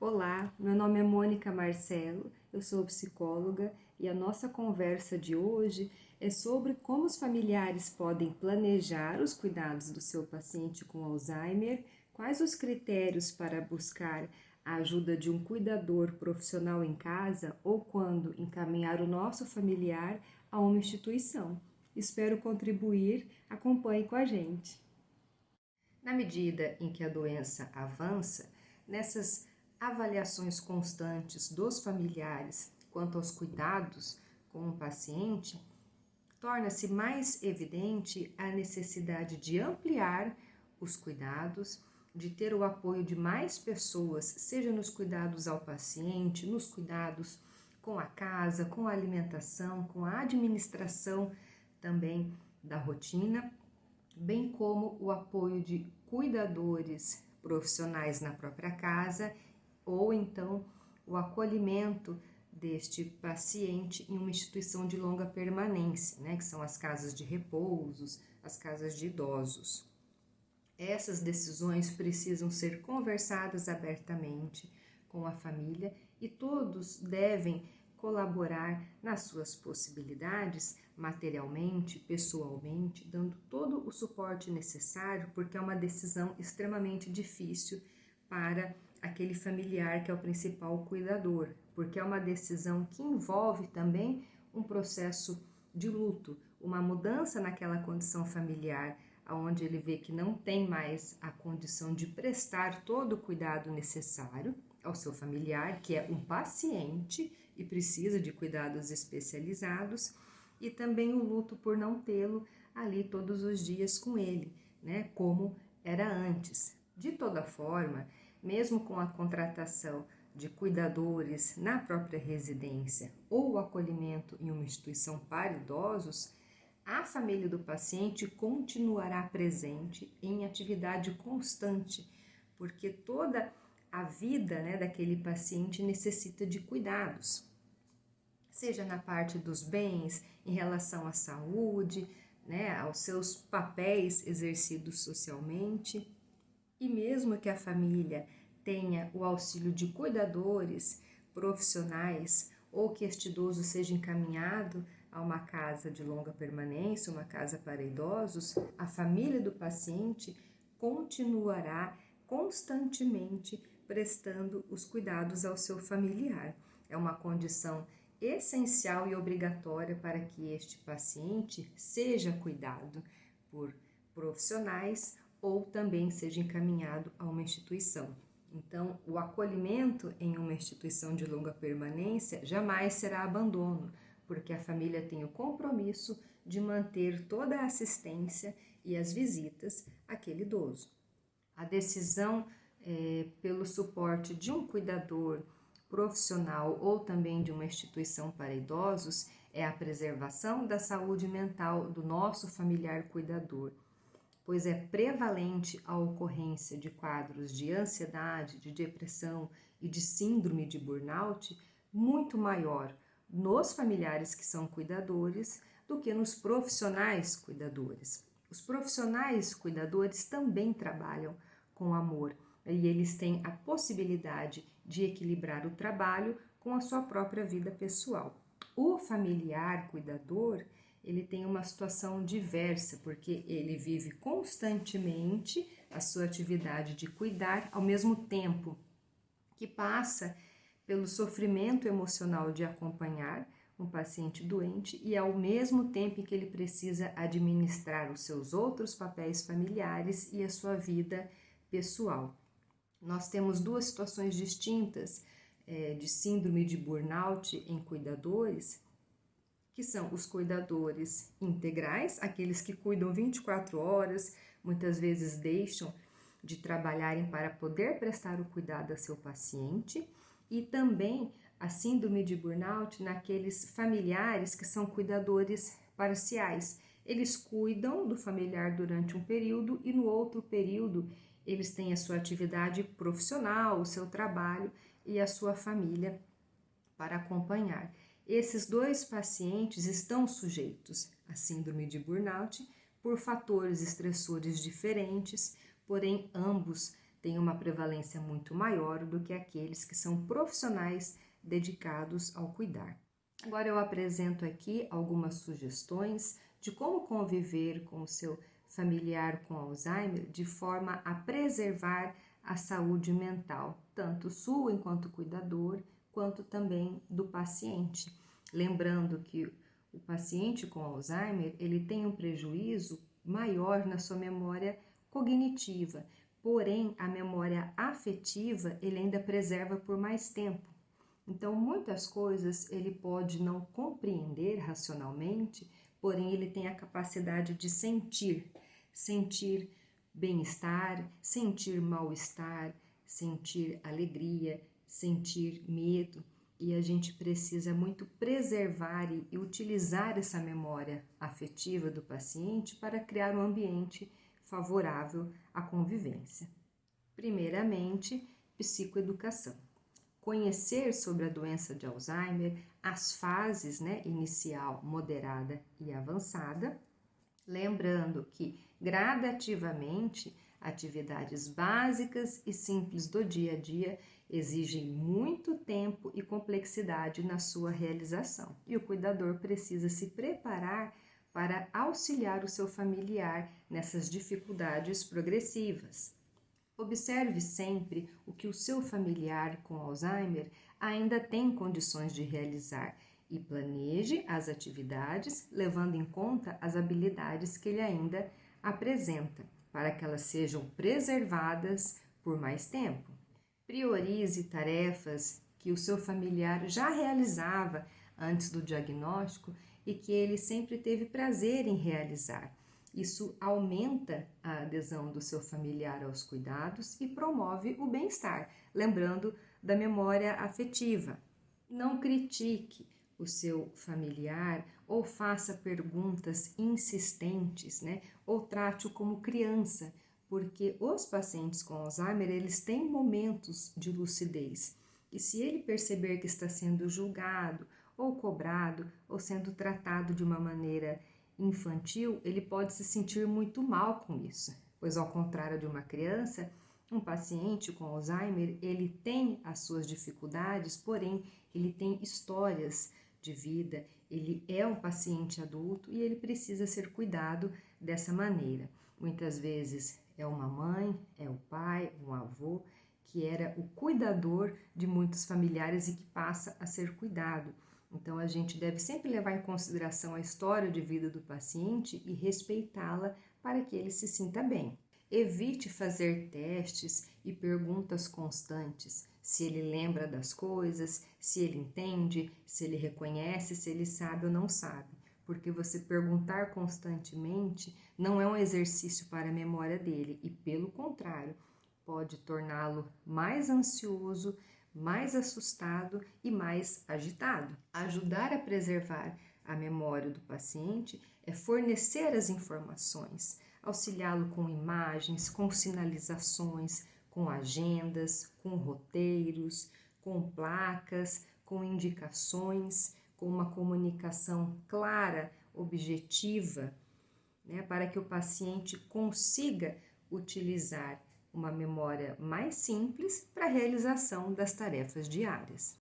Olá, meu nome é Mônica Marcelo, eu sou psicóloga e a nossa conversa de hoje é sobre como os familiares podem planejar os cuidados do seu paciente com Alzheimer, quais os critérios para buscar a ajuda de um cuidador profissional em casa ou quando encaminhar o nosso familiar a uma instituição. Espero contribuir, acompanhe com a gente. Na medida em que a doença avança, nessas avaliações constantes dos familiares quanto aos cuidados com o paciente, torna-se mais evidente a necessidade de ampliar os cuidados, de ter o apoio de mais pessoas, seja nos cuidados ao paciente, nos cuidados com a casa, com a alimentação, com a administração também da rotina, bem como o apoio de cuidadores profissionais na própria casa ou então o acolhimento deste paciente em uma instituição de longa permanência, que são as casas de repousos, as casas de idosos. Essas decisões precisam ser conversadas abertamente com a família e todos devem colaborar nas suas possibilidades, materialmente, pessoalmente, dando todo o suporte necessário, porque é uma decisão extremamente difícil para aquele familiar que é o principal cuidador, porque é uma decisão que envolve também um processo de luto, uma mudança naquela condição familiar, onde ele vê que não tem mais a condição de prestar todo o cuidado necessário ao seu familiar, que é um paciente e precisa de cuidados especializados, e também o luto por não tê-lo ali todos os dias com ele, como era antes. De toda forma, mesmo com a contratação de cuidadores na própria residência ou o acolhimento em uma instituição para idosos, a família do paciente continuará presente em atividade constante, porque toda a vida daquele paciente necessita de cuidados, seja na parte dos bens, em relação à saúde, aos seus papéis exercidos socialmente, e mesmo que a família tenha o auxílio de cuidadores profissionais ou que este idoso seja encaminhado a uma casa de longa permanência, uma casa para idosos, a família do paciente continuará constantemente prestando os cuidados ao seu familiar. É uma condição essencial e obrigatória para que este paciente seja cuidado por profissionais ou também seja encaminhado a uma instituição. Então, o acolhimento em uma instituição de longa permanência jamais será abandono, porque a família tem o compromisso de manter toda a assistência e as visitas àquele idoso. A decisão pelo suporte de um cuidador profissional ou também de uma instituição para idosos é a preservação da saúde mental do nosso familiar cuidador, pois é prevalente a ocorrência de quadros de ansiedade, de depressão e de síndrome de burnout muito maior nos familiares que são cuidadores do que nos profissionais cuidadores. Os profissionais cuidadores também trabalham com amor e eles têm a possibilidade de equilibrar o trabalho com a sua própria vida pessoal. O familiar cuidador, ele tem uma situação diversa, porque ele vive constantemente a sua atividade de cuidar, ao mesmo tempo que passa pelo sofrimento emocional de acompanhar um paciente doente e ao mesmo tempo que ele precisa administrar os seus outros papéis familiares e a sua vida pessoal. Nós temos duas situações distintas de síndrome de burnout em cuidadores, que são os cuidadores integrais, aqueles que cuidam 24 horas, muitas vezes deixam de trabalharem para poder prestar o cuidado ao seu paciente, e também a síndrome de burnout naqueles familiares que são cuidadores parciais. Eles cuidam do familiar durante um período e no outro período eles têm a sua atividade profissional, o seu trabalho e a sua família para acompanhar. Esses dois pacientes estão sujeitos à síndrome de burnout por fatores estressores diferentes, porém ambos têm uma prevalência muito maior do que aqueles que são profissionais dedicados ao cuidar. Agora eu apresento aqui algumas sugestões de como conviver com o seu familiar com Alzheimer de forma a preservar a saúde mental, tanto sua enquanto cuidador, quanto também do paciente. Lembrando que o paciente com Alzheimer, ele tem um prejuízo maior na sua memória cognitiva, porém a memória afetiva ele ainda preserva por mais tempo. Então, muitas coisas ele pode não compreender racionalmente, porém ele tem a capacidade de sentir bem-estar, sentir mal-estar, sentir alegria, sentir medo. E a gente precisa muito preservar e utilizar essa memória afetiva do paciente para criar um ambiente favorável à convivência. Primeiramente, psicoeducação. Conhecer sobre a doença de Alzheimer, as fases, inicial, moderada e avançada, lembrando que gradativamente atividades básicas e simples do dia a dia exigem muito tempo e complexidade na sua realização, e o cuidador precisa se preparar para auxiliar o seu familiar nessas dificuldades progressivas. Observe sempre o que o seu familiar com Alzheimer ainda tem condições de realizar e planeje as atividades levando em conta as habilidades que ele ainda apresenta, para que elas sejam preservadas por mais tempo. Priorize tarefas que o seu familiar já realizava antes do diagnóstico e que ele sempre teve prazer em realizar. Isso aumenta a adesão do seu familiar aos cuidados e promove o bem-estar, lembrando da memória afetiva. Não critique o seu familiar ou faça perguntas insistentes, ou trate-o como criança, porque os pacientes com Alzheimer, eles têm momentos de lucidez. E se ele perceber que está sendo julgado ou cobrado ou sendo tratado de uma maneira infantil, ele pode se sentir muito mal com isso, pois ao contrário de uma criança, um paciente com Alzheimer, ele tem as suas dificuldades, porém ele tem histórias de vida, ele é um paciente adulto e ele precisa ser cuidado dessa maneira. Muitas vezes é uma mãe, é o pai, um avô, que era o cuidador de muitos familiares e que passa a ser cuidado. Então, a gente deve sempre levar em consideração a história de vida do paciente e respeitá-la para que ele se sinta bem. Evite fazer testes e perguntas constantes, se ele lembra das coisas, se ele entende, se ele reconhece, se ele sabe ou não sabe. Porque você perguntar constantemente não é um exercício para a memória dele e, pelo contrário, pode torná-lo mais ansioso, mais assustado e mais agitado. Ajudar a preservar a memória do paciente é fornecer as informações, auxiliá-lo com imagens, com sinalizações, com agendas, com roteiros, com placas, com indicações, com uma comunicação clara, objetiva, para que o paciente consiga utilizar uma memória mais simples para a realização das tarefas diárias.